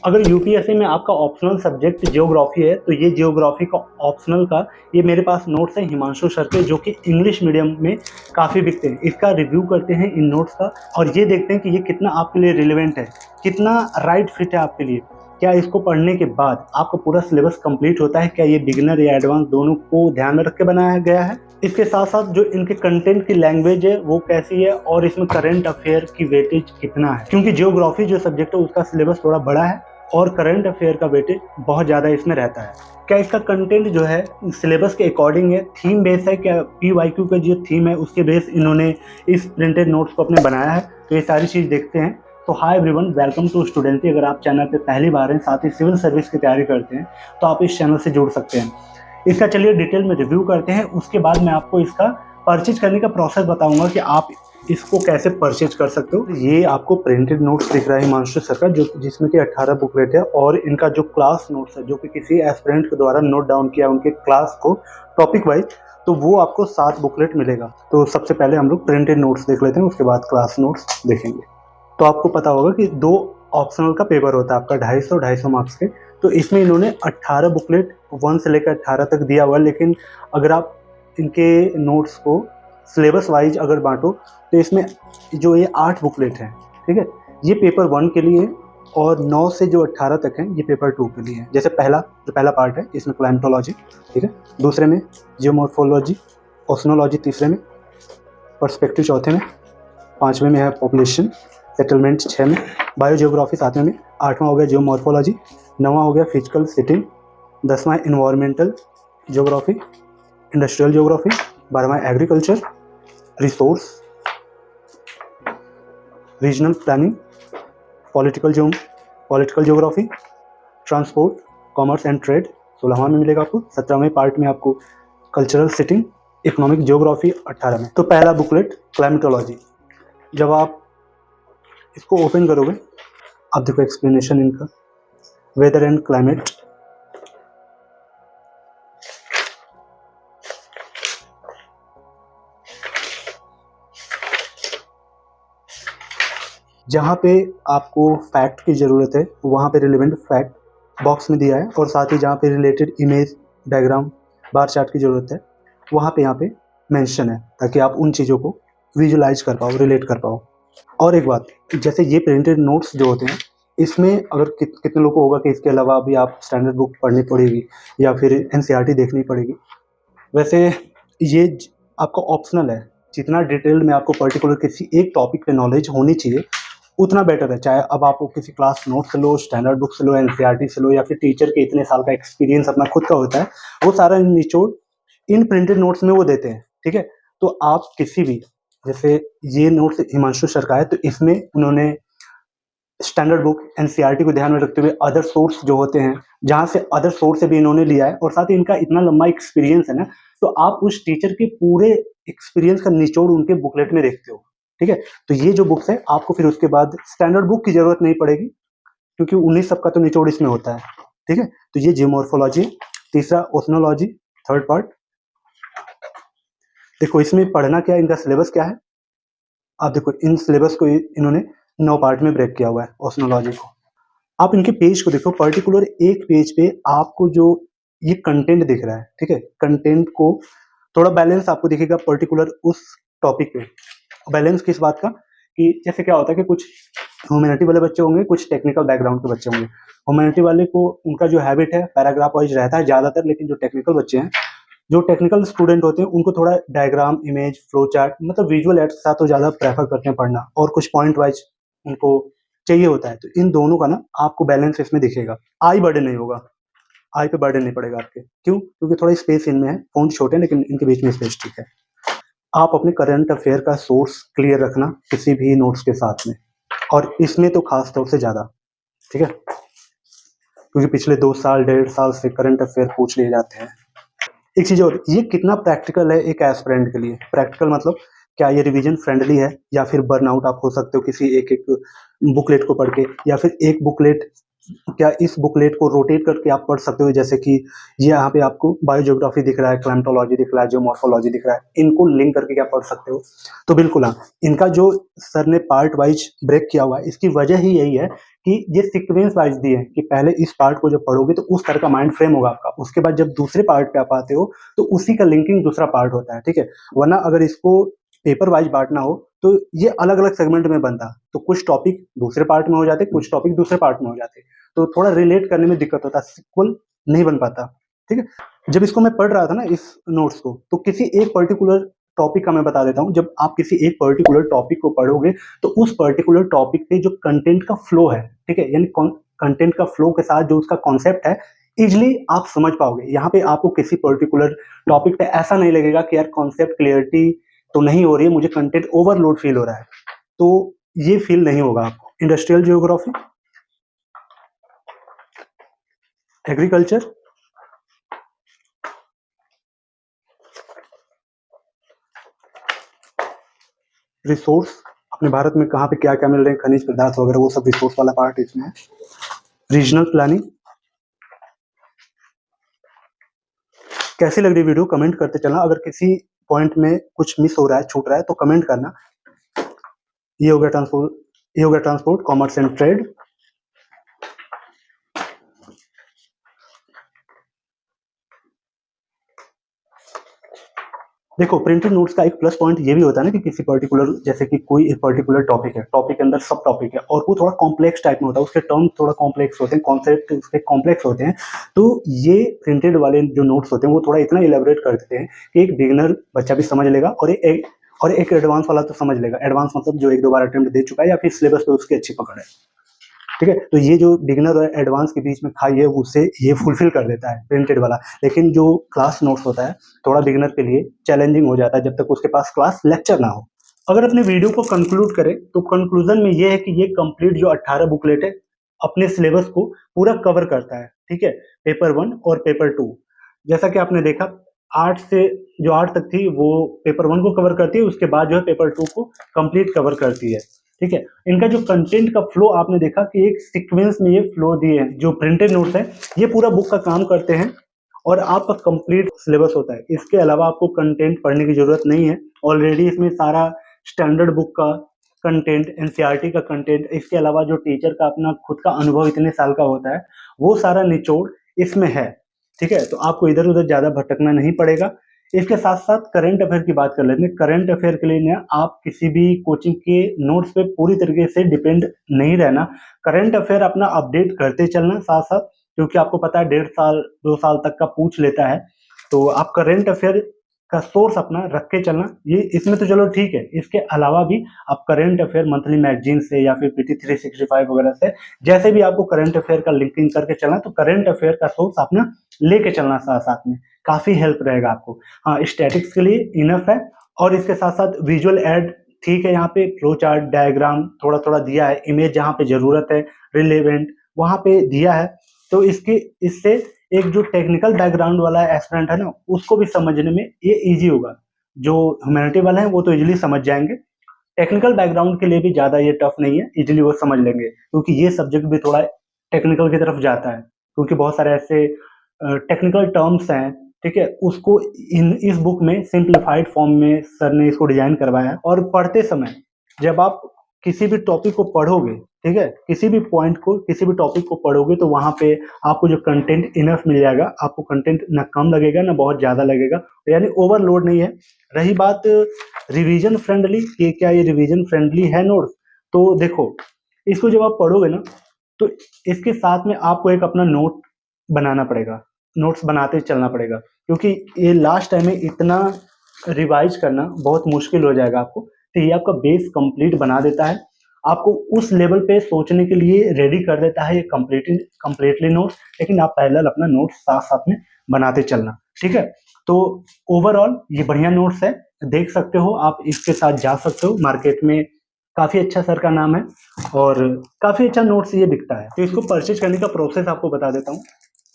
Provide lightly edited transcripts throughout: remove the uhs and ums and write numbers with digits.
अगर यूपीएससी में आपका ऑप्शनल सब्जेक्ट ज्योग्राफी है तो ये ज्योग्राफी का ऑप्शनल का ये मेरे पास नोट्स है हिमांशु सर के, जो कि इंग्लिश मीडियम में काफ़ी बिकते हैं। इसका रिव्यू करते हैं इन नोट्स का और ये देखते हैं कि ये कितना आपके लिए रिलेवेंट है, कितना राइट फिट है आपके लिए। क्या इसको पढ़ने के बाद आपका पूरा सिलेबस कंप्लीट होता है, क्या ये बिगिनर या एडवांस दोनों को ध्यान में रख के बनाया गया है। इसके साथ साथ जो इनके कंटेंट की लैंग्वेज है वो कैसी है और इसमें करंट अफेयर की वेटेज कितना है, क्योंकि ज्योग्राफी जो सब्जेक्ट है उसका सिलेबस थोड़ा बड़ा है और करंट अफेयर का वेटेज बहुत ज़्यादा इसमें रहता है। क्या इसका कंटेंट जो है सिलेबस के अकॉर्डिंग है, थीम बेस है, क्या PYQ का जो थीम है उसके बेस इन्होंने इस प्रिंटेड नोट्स को अपने बनाया है, तो ये सारी चीज़ देखते हैं। तो हाय एवरीवन, वेलकम टू स्टूडेंटी। अगर आप चैनल पे पहली बार हैं, साथ ही सिविल सर्विस की तैयारी करते हैं, तो आप इस चैनल से जुड़ सकते हैं। इसका चलिए डिटेल में रिव्यू करते हैं, उसके बाद मैं आपको इसका परचेज करने का प्रोसेस बताऊंगा कि आप इसको कैसे परचेज कर सकते हो। ये आपको प्रिंटेड नोट्स दिख रहा है हिमांशु सर का, जो जिसमें कि 18 बुकलेट है, और इनका जो क्लास नोट्स है जो कि किसी एस्पिरेंट के द्वारा नोट डाउन किया उनके क्लास को टॉपिक वाइज, तो वो आपको 7 बुकलेट मिलेगा। तो सबसे पहले हम लोग प्रिंटेड नोट्स देख लेते हैं, उसके बाद क्लास नोट्स देखेंगे। तो आपको पता होगा कि 2 ऑप्शनल का पेपर होता है आपका 250 मार्क्स के। तो इसमें इन्होंने 18 बुकलेट 1 से लेकर 18 तक दिया हुआ है, लेकिन अगर आप इनके नोट्स को सिलेबस वाइज अगर बांटो तो इसमें जो ये 8 बुकलेट हैं, ठीक है, ये पेपर 1 के लिए और 9 से जो 18 तक हैं ये पेपर 2 के लिए है। जैसे पहला पार्ट है इसमें क्लाइमेटोलॉजी, ठीक है, दूसरे में जियोमॉर्फोलॉजी, ओशनोलॉजी तीसरे में, पर्सपेक्टिव चौथे में, पाँचवें में है पॉपुलेशन सेटलमेंट 6 में, बायोजियोग्राफी 7वें में, 8वां हो गया जियोमॉर्फोलॉजी, 9वां हो गया फिजिकल सिटिंग, 10वां इन्वायरमेंटल जियोग्राफी, इंडस्ट्रियल जियोग्राफी, 12वां agriculture, resource, regional planning, political geography, transport, commerce and trade 16वां में मिलेगा आपको। 17वें पार्ट में आपको कल्चरल सिटिंग, इकोनॉमिक जियोग्राफी 18 में। तो पहला बुकलेट क्लाइमेटोलॉजी, जब आप इसको ओपन करोगे आप देखो एक्सप्लेनेशन इनका, वेदर एंड क्लाइमेट, जहाँ पे आपको फैक्ट की ज़रूरत है वहाँ पे रिलेवेंट फैक्ट बॉक्स में दिया है, और साथ ही जहाँ पे related image, diagram, bar chart की ज़रूरत है वहाँ पे यहाँ पे मेंशन है, ताकि आप उन चीज़ों को विजुलाइज कर पाओ, रिलेट कर पाओ। और एक बात, जैसे ये प्रिंटेड नोट्स जो होते हैं इसमें अगर कितने लोगों को होगा कि इसके अलावा भी आप स्टैंडर्ड बुक पढ़नी पड़ेगी या फिर NCERT देखनी पड़ेगी। वैसे ये आपका ऑप्शनल है, जितना डिटेल में आपको पर्टिकुलर किसी एक टॉपिक पे नॉलेज होनी चाहिए उतना बेटर है। चाहे अब आप किसी क्लास नोट से लो, स्टैंडर्ड बुक से लो, NCERT से लो, या फिर टीचर के इतने साल का एक्सपीरियंस अपना खुद का होता है, वो सारा निचोड़ इन प्रिंटेड नोट्स में वो देते हैं, ठीक है। तो आप किसी भी, जैसे ये नोट्स हिमांशु सर का है, तो इसमें उन्होंने स्टैंडर्ड बुक NCERT को ध्यान में रखते हुए अदर सोर्स जो होते हैं, जहाँ से अदर सोर्स से भी इन्होंने लिया है, और साथ ही इनका इतना लंबा एक्सपीरियंस है ना, तो आप उस टीचर के पूरे एक्सपीरियंस का निचोड़ उनके बुकलेट में देखते हो, ठीक है। तो ये जो बुक्स है आपको फिर उसके बाद स्टैंडर्ड बुक की जरूरत नहीं पड़ेगी, क्योंकि उन्हीं सबका तो निचोड़ इसमें होता है, ठीक है। तो ये जियोमॉर्फोलॉजी, तीसरा ओशनोलॉजी, थर्ड पार्ट। देखो इसमें पढ़ना क्या है, इनका सिलेबस क्या है, आप देखो इन सिलेबस को इन्होंने 9 पार्ट में ब्रेक किया हुआ है ओशनोलॉजी को। आप इनके पेज को देखो, पर्टिकुलर एक पेज पे आपको जो ये कंटेंट दिख रहा है, ठीक है, कंटेंट को थोड़ा बैलेंस आपको दिखेगा पर्टिकुलर उस टॉपिक पे। बैलेंस किस बात का, कि जैसे क्या होता है कि कुछ ह्यूमैनिटी वाले बच्चे होंगे, कुछ टेक्निकल बैकग्राउंड के बच्चे होंगे। ह्यूमैनिटी वाले को उनका जो हैबिट है पैराग्राफ वाइज रहता है ज़्यादातर, लेकिन जो टेक्निकल बच्चे हैं, जो टेक्निकल स्टूडेंट होते हैं, उनको थोड़ा डायग्राम, इमेज, फ्लो चार्ट, मतलब विजुअल एड्स के साथ तो ज़्यादा प्रेफर करते हैं पढ़ना, और कुछ पॉइंट वाइज उनको चाहिए होता है। तो इन दोनों का ना आपको बैलेंस इसमें दिखेगा। आई बर्डन नहीं होगा, आई पे बर्डन नहीं पड़ेगा आपके। क्यों? क्योंकि थोड़ा स्पेस इनमें है, फ़ॉन्ट छोटे हैं लेकिन इनके बीच में स्पेस ठीक है। आप अपने करंट अफेयर का सोर्स क्लियर रखना किसी भी नोट्स के साथ में, और इसमें तो खास तौर से ज़्यादा, ठीक है, क्योंकि पिछले 2 साल 1.5 साल से करंट अफेयर पूछ लिए जाते हैं। एक चीज़ और, ये कितना प्रैक्टिकल है एक एस्पिरेंट के लिए। प्रैक्टिकल मतलब क्या ये रिवीजन फ्रेंडली है, या फिर बर्नआउट आप हो सकते हो किसी एक बुकलेट को पढ़ के, या फिर एक बुकलेट, क्या इस बुकलेट को रोटेट करके आप पढ़ सकते हो। जैसे कि ये यहाँ पे आपको बायोजियोग्राफी दिख रहा है, क्लाइमेटोलॉजी दिख रहा है, जियोमॉर्फोलॉजी दिख रहा है, इनको लिंक करके क्या पढ़ सकते हो। तो बिल्कुल हाँ, इनका जो सर ने पार्ट वाइज ब्रेक किया हुआ है, इसकी वजह ही यही है कि ये सीक्वेंस वाइज दिए हैं कि पहले इस पार्ट को जब पढ़ोगे तो उस तरह का माइंड फ्रेम होगा आपका, उसके बाद जब दूसरे पार्ट पे आप आते हो तो उसी का लिंकिंग दूसरा पार्ट होता है, ठीक है। वरना अगर इसको पेपर वाइज बांटना हो तो ये अलग अलग सेगमेंट में बनता, तो कुछ टॉपिक दूसरे पार्ट में हो जाते, कुछ टॉपिक दूसरे पार्ट में हो जाते, तो थोड़ा रिलेट करने में दिक्कत होता, सिक्वल नहीं बन पाता, ठीक है। जब इसको मैं पढ़ रहा था ना इस नोट्स को, तो किसी एक पर्टिकुलर टॉपिक का मैं बता देता हूँ, जब आप किसी एक पर्टिकुलर टॉपिक को पढ़ोगे तो उस पर्टिकुलर टॉपिक पे जो कंटेंट का फ्लो है, ठीक है, यानी कंटेंट का फ्लो के साथ जो उसका कॉन्सेप्ट है, इजिली आप समझ पाओगे। यहाँ पे आपको किसी पर्टिकुलर टॉपिक पे ऐसा नहीं लगेगा कि यार कॉन्सेप्ट क्लियरिटी तो नहीं हो रही है, मुझे कंटेंट ओवरलोड फील हो रहा है, तो ये फील नहीं होगा आपको। इंडस्ट्रियल जियोग्राफी, एग्रीकल्चर, रिसोर्स, अपने भारत में कहाँ पे क्या क्या मिल रहे हैं, खनिज पदार्थ वगैरह, वो सब रिसोर्स वाला पार्ट इसमें है। Regional planning. कैसी लग रही वीडियो कमेंट करते चलना, अगर किसी पॉइंट में कुछ मिस हो रहा है, छूट रहा है, तो कमेंट करना। ये हो गया ट्रांसपोर्ट, ये हो गया ट्रांसपोर्ट, कॉमर्स एंड ट्रेड। देखो प्रिंटेड नोट्स का एक प्लस पॉइंट ये भी होता है ना कि किसी पर्टिकुलर, जैसे कि कोई एक पर्टिकुलर टॉपिक है, टॉपिक के अंदर सब टॉपिक है और वो थोड़ा कॉम्प्लेक्स टाइप में होता है, उसके टर्म थोड़ा कॉम्प्लेक्स होते हैं, कॉन्सेप्ट उसके कॉम्प्लेक्स होते हैं, तो ये प्रिंटेड वाले जो नोट्स होते हैं वो थोड़ा इतना इलेबोरेट कर देते हैं कि एक बिगिनर बच्चा भी समझ लेगा और एक एडवांस वाला तो समझ लेगा। एडवांस मतलब जो एक दो बार अटेम्प्ट दे चुका है या फिर सिलेबस पे उसकी अच्छी पकड़ है, ठीक है। तो ये जो बिगिनर और एडवांस के बीच में खाई है उसे ये फुलफिल कर देता है प्रिंटेड वाला। लेकिन जो क्लास नोट्स होता है थोड़ा बिगिनर के लिए चैलेंजिंग हो जाता है जब तक उसके पास क्लास लेक्चर ना हो। अगर अपने वीडियो को कंक्लूड करें तो कंक्लूजन में ये है कि ये कंप्लीट जो 18 बुकलेट है अपने सिलेबस को पूरा कवर करता है, ठीक है, पेपर 1 और पेपर 2। जैसा कि आपने देखा 8 से जो 8 तक थी वो पेपर 1 को कवर करती है, उसके बाद जो है पेपर 2 को कंप्लीट कवर करती है, ठीक है। इनका जो कंटेंट का फ्लो आपने देखा कि एक सीक्वेंस में ये फ्लो दिए हैं। जो प्रिंटेड नोट्स हैं ये पूरा बुक का काम करते हैं और आपका कंप्लीट सिलेबस होता है। इसके अलावा आपको कंटेंट पढ़ने की जरूरत नहीं है, ऑलरेडी इसमें सारा स्टैंडर्ड बुक का कंटेंट, एनसीईआरटी का कंटेंट, इसके अलावा जो टीचर का अपना खुद का अनुभव इतने साल का होता है वो सारा निचोड़ इसमें है, ठीक है। तो आपको इधर उधर ज़्यादा भटकना नहीं पड़ेगा। इसके साथ साथ करंट अफेयर की बात कर लेते हैं। करंट अफेयर के लिए ना आप किसी भी कोचिंग के नोट्स पे पूरी तरीके से डिपेंड नहीं रहना। करंट अफेयर अपना अपडेट करते चलना साथ साथ, क्योंकि आपको पता है 1.5 साल 2 साल तक का पूछ लेता है, तो आप करंट अफेयर का सोर्स अपना रख के चलना। ये इसमें तो चलो ठीक है, इसके अलावा भी आप करंट अफेयर मंथली मैगजीन से या फिर पीटी 365 वगैरह से जैसे भी आपको करंट अफेयर का लिंकिंग करके चलना, तो करंट अफेयर का सोर्स अपना लेके चलना साथ साथ में, काफी हेल्प रहेगा आपको। हाँ, स्टैटिक्स के लिए इनफ है। और इसके साथ साथ विजुअल ऐड, ठीक है, यहाँ पे फ्लो चार्ट डायग्राम थोड़ा थोड़ा दिया है, इमेज जहाँ पे जरूरत है रिलेवेंट वहाँ पे दिया है, तो इससे एक जो टेक्निकल बैकग्राउंड वाला एस्पिरेंट है ना उसको भी समझने में ये इजी होगा। जो ह्यूमैनिटी वाले हैं वो तो इजीली समझ जाएंगे, टेक्निकल बैकग्राउंड के लिए भी ज़्यादा ये टफ नहीं है, इजीली वो समझ लेंगे, क्योंकि ये सब्जेक्ट भी थोड़ा टेक्निकल की तरफ जाता है, क्योंकि बहुत सारे ऐसे टेक्निकल टर्म्स हैं, ठीक है, उसको इस बुक में सिंप्लीफाइड फॉर्म में सर ने इसको डिजाइन करवाया है। और पढ़ते समय जब आप किसी भी टॉपिक को पढ़ोगे, ठीक है, किसी भी पॉइंट को, किसी भी टॉपिक को पढ़ोगे तो वहाँ पे आपको जो कंटेंट इनफ मिल जाएगा, आपको कंटेंट ना कम लगेगा ना बहुत ज़्यादा लगेगा, यानी ओवरलोड नहीं है। रही बात रिवीजन फ्रेंडली, कि क्या ये रिवीजन फ्रेंडली है नोट्स, तो देखो इसको जब आप पढ़ोगे ना तो इसके साथ में आपको एक अपना नोट बनाना पड़ेगा, नोट्स बनाते चलना पड़ेगा, क्योंकि ये लास्ट टाइम में इतना रिवाइज करना बहुत मुश्किल हो जाएगा आपको। तो ये आपका बेस कंप्लीट बना देता है, आपको उस लेवल पे सोचने के लिए रेडी कर देता है ये कंप्लीटली नोट्स। लेकिन आप पैरेलल अपना नोट्स साथ साथ में बनाते चलना, ठीक है। तो ओवरऑल ये बढ़िया नोट्स है, देख सकते हो आप, इसके साथ जा सकते हो मार्केट में, काफ़ी अच्छा सर का नाम है और काफ़ी अच्छा नोट्स ये बिकता है। तो इसको परचेज करने का प्रोसेस आपको बता देता हूँ।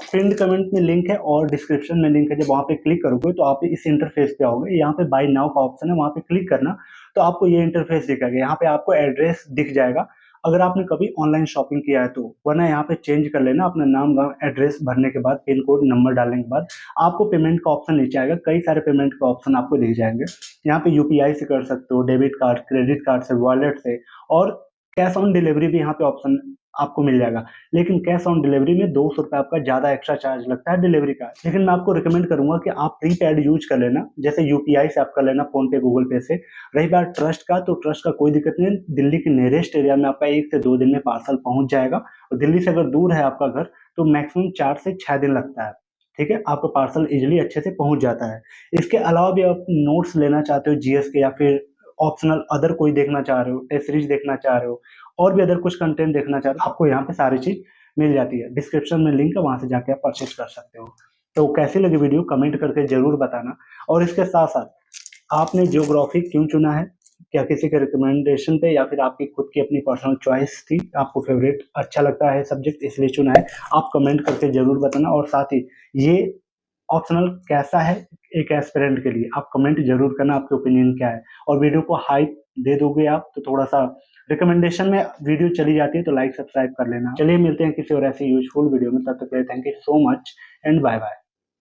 पिन कमेंट में लिंक है और डिस्क्रिप्शन में लिंक है, जब वहाँ पे क्लिक करोगे तो आप इस इंटरफेस पे आओगे, यहाँ पे बाय नाउ का ऑप्शन है, वहाँ पे क्लिक करना तो आपको ये इंटरफेस दिखेगा। यहाँ पे आपको एड्रेस दिख जाएगा अगर आपने कभी ऑनलाइन शॉपिंग किया है तो, वरना यहाँ पे चेंज कर लेना अपना नाम गाँव एड्रेस भरने के बाद, पिन कोड नंबर डालने के बाद आपको पेमेंट का ऑप्शन नीचे आएगा, कई सारे पेमेंट का ऑप्शन आपको दिख जाएंगे। यहाँ पे यूपीआई से कर सकते हो, डेबिट कार्ड, क्रेडिट कार्ड से, वॉलेट से, और कैश ऑन डिलीवरी भी यहाँ पे ऑप्शन आपको मिल जाएगा। लेकिन कैश ऑन डिलीवरी में 200 रुपये आपका ज़्यादा एक्स्ट्रा चार्ज लगता है डिलीवरी का। लेकिन मैं आपको रिकमेंड करूँगा कि आप प्रीपेड यूज कर लेना, जैसे यूपीआई से आप कर लेना, फ़ोनपे, गूगल पे से। रही बात ट्रस्ट का, तो ट्रस्ट का कोई दिक्कत नहीं है। दिल्ली के नियरेस्ट एरिया में आपका 1 से 2 दिन में पार्सल पहुँच जाएगा, और दिल्ली से अगर दूर है आपका घर, तो मैक्सिमम 4 से 6 दिन लगता है। ठीक है? आपका पार्सल ईज़िली अच्छे से पहुँच जाता है। इसके अलावा भी आप नोट्स लेना चाहते हो जीएस के, या फिर ऑप्शनल अदर कोई देखना चाह रहे हो, टेस्ट सीरीज़ देखना चाह रहे हो, और भी अदर कुछ कंटेंट देखना चाह रहे हो, आपको यहाँ पे सारी चीज़ मिल जाती है। डिस्क्रिप्शन में लिंक है, वहाँ से जाके आप परचेज़ कर सकते हो। तो कैसी लगी वीडियो कमेंट करके ज़रूर बताना, और इसके साथ-साथ आपने ज्योग्राफी क्यों चुना है? क्या किसी के रिकमेंडेशन पे, या फिर आपकी खुद की अपनी पर्सनल चॉइस थी, आपको फ़ेवरेट अच्छा लगता है सब्जेक्ट इसलिए चुना है? आप कमेंट करके ज़रूर बताना, और साथ ही ये ऑप्शनल कैसा है एक एस्पिरेंट के लिए, आप कमेंट ज़रूर करना, आपके ओपिनियन क्या है? और वीडियो को हाइप दे दोगे आप, तो थोड़ा-सा रिकमेंडेशन में वीडियो चली जाती है, तो लाइक, सब्सक्राइब कर लेना। चलिए मिलते हैं किसी और ऐसे यूज़फुल वीडियो में, तब तक के लिए thank you so much and bye-bye.